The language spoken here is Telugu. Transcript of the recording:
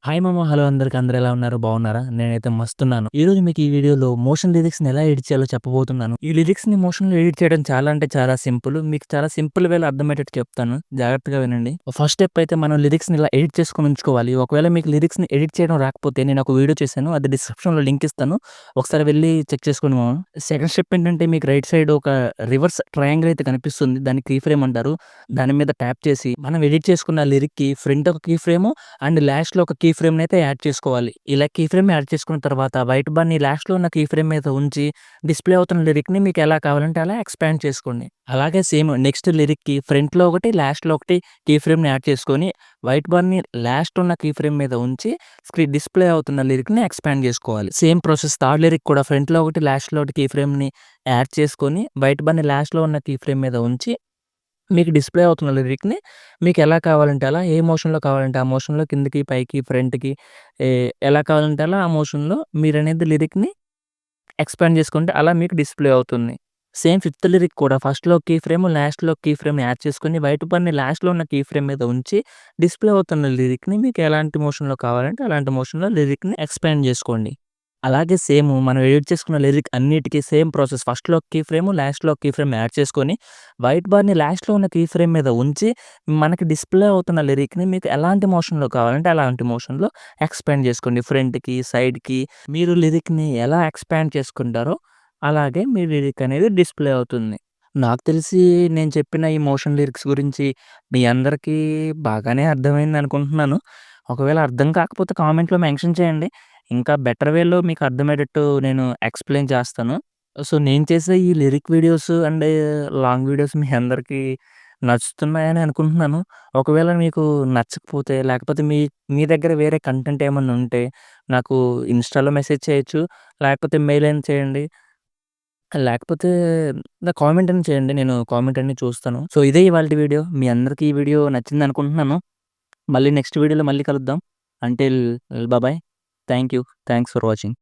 హాయ్ మామ! హలో అందరికి అందరూ ఎలా ఉన్నారు? బాగున్నారా? నేనైతే మస్తున్నాను. ఈరోజు మీకు ఈ వీడియోలో మోషన్ లిరిక్స్‌ని ఎలా ఎడిట్ చేయాలో చెప్పబోతున్నాను. ఈ లిరిక్స్‌ని మోషన్‌లో ఎడిట్ చేయడం చాలా అంటే చాలా సింపుల్. మీకు చాలా సింపుల్ వేలో అర్థమయ్యేటట్టు చెప్తాను. జాగ్రత్తగా వినండి. ఫస్ట్ స్టెప్ అయితే మనం లిరిక్స్‌ని ఇలా ఎడిట్ చేసుకొని ఉంచుకోవాలి. ఒకవేళ మీకు లిరిక్స్‌ని ఎడిట్ చేయడం రాకపోతే నేను ఒక వీడియో చేశాను. అది డిస్క్రిప్షన్‌లో లింక్ ఇస్తాను. ఒకసారి వెళ్లి చెక్ చేసుకోండి మామ. సెకండ్ స్టెప్ ఏంటంటే మీకు రైట్ సైడ్ ఒక రివర్స్ ట్రయాంగిల్ అయితే కనిపిస్తుంది. దాన్ని కీ ఫ్రేమ్ అంటారు. దాని మీద ట్యాప్ చేసి మనం ఎడిట్ చేసుకున్న లిరిక్‌కి ఫ్రంట్ ఒక కీ ఫ్రేము అండ్ లాస్ట్‌లో ఒక కీ ఫ్రేమ్‌నయితే యాడ్ చేసుకోవాలి. ఇలా కీ ఫ్రేమ్ యాడ్ చేసుకున్న తర్వాత వైట్ బార్‌ని లాస్ట్‌లో ఉన్న కీ ఫ్రేమ్ మీద ఉంచి డిస్‌ప్లే అవుతున్న లిరిక్‌ని మీకు ఎలా కావాలంటే అలా ఎక్స్‌పాండ్ చేసుకోండి. అలాగే సేమ్ నెక్స్ట్ లిరిక్‌కి ఫ్రంట్‌లో ఒకటి, లాస్ట్‌లో ఒకటి కీ ఫ్రేమ్‌ని యాడ్ చేసుకొని వైట్ బార్‌ని లాస్ట్ ఉన్న కీ ఫ్రేమ్ మీద ఉంచి డిస్‌ప్లే అవుతున్న లిరిక్‌ని ఎక్స్‌పాండ్ చేసుకోవాలి. సేమ్ ప్రాసెస్ థర్డ్ లిరిక్ కూడా ఫ్రంట్‌లో ఒకటి, లాస్ట్‌లో ఒకటి కీ ఫ్రేమ్‌ని యాడ్ చేసుకొని వైట్ బార్‌ని లాస్ట్‌లో ఉన్న కీ ఫ్రేమ్ మీద ఉంచి మీకు డిస్‌ప్లే అవుతున్న లిరిక్‌ని మీకెలా కావాలంటే అలా, ఏ మోషన్‌లో కావాలంటే ఆ మోషన్‌లో కిందకి, పైకి, ఫ్రంట్‌కి ఏ ఎలా కావాలంటే అలా ఆ మోషన్‌లో మీరనేది లిరిక్‌ని ఎక్స్‌పాండ్ చేసుకుంటే అలా మీకు డిస్‌ప్లే అవుతుంది. సేమ్ ఫిఫ్త్ లిరిక్ కూడా ఫస్ట్‌లో కీ ఫ్రేమ్, లాస్ట్‌లో కీ ఫ్రేమ్ యాడ్ చేసుకొని వైట్ బార్‌ని లాస్ట్‌లో ఉన్న కీ ఫ్రేమ్ మీద ఉంచి డిస్‌ప్లే అవుతున్న లిరిక్‌ని మీకు ఎలాంటి మోషన్‌లో కావాలంటే అలాంటి మోషన్‌లో లిరిక్‌ని ఎక్స్‌పాండ్ జేసుకోండి. అలాగే సేమ్ మనం ఎడిట్ చేసుకున్న లిరిక్ అన్నిటికి సేమ్ ప్రాసెస్. ఫస్ట్‌లో కీ ఫ్రేమ్, లాస్ట్‌లో కీ ఫ్రేమ్ యాడ్ చేసుకొని, వైట్ బార్‌ని లాస్ట్‌లో ఉన్న కీ ఫ్రేమ్ మీద ఉంచి, మనకి డిస్‌ప్లే అవుతున్న లిరిక్‌ని మీకు ఎలాంటి మోషన్‌లో కావాలంటే అలాంటి మోషన్‌లో ఎక్స్‌పాండ్ చేసుకోండి. ఫ్రంట్‌కి, సైడ్‌కి మీరు లిరిక్‌ని ఎలా ఎక్స్‌పాండ్ చేసుకుంటారో, అలాగే మీ లిరిక్ అనేది డిస్‌ప్లే అవుతుంది. నాకు తెలిసి నేను చెప్పిన ఈ మోషన్ లిరిక్స్ గురించి మీ అందరికీ బాగానే అర్థమైందనుకుంటున్నాను. ఒకవేళ అర్థం కాకపోతే కామెంట్‌లో మెన్షన్ చేయండి. ఇంకా బెటర్ వేలో మీకు అర్థమయ్యేటట్టు నేను ఎక్స్‌ప్లెయిన్ చేస్తాను. సో, నేను చేసే ఈ lyric videos and long videos మీ అందరికీ నచ్చుతున్నాయని అనుకుంటున్నాను. ఒకవేళ మీకు నచ్చకపోతే లేకపోతే మీ మీ దగ్గర వేరే కంటెంట్ ఏమన్నా ఉంటే నాకు ఇన్‌స్టాలో మెసేజ్ చేయొచ్చు. లేకపోతే మెయిల్ అయినా చేయండి. లేకపోతే కామెంట్ అయినా చేయండి. నేను కామెంట్ అన్ని చూస్తాను. సో, ఇదే ఇవాల్టి వీడియో. మీ అందరికి ఈ వీడియో నచ్చిందనుకుంటున్నాను. మళ్ళీ నెక్స్ట్ వీడియోలో మళ్ళీ కలుద్దాం. Until bye. Thank you. Thanks for watching.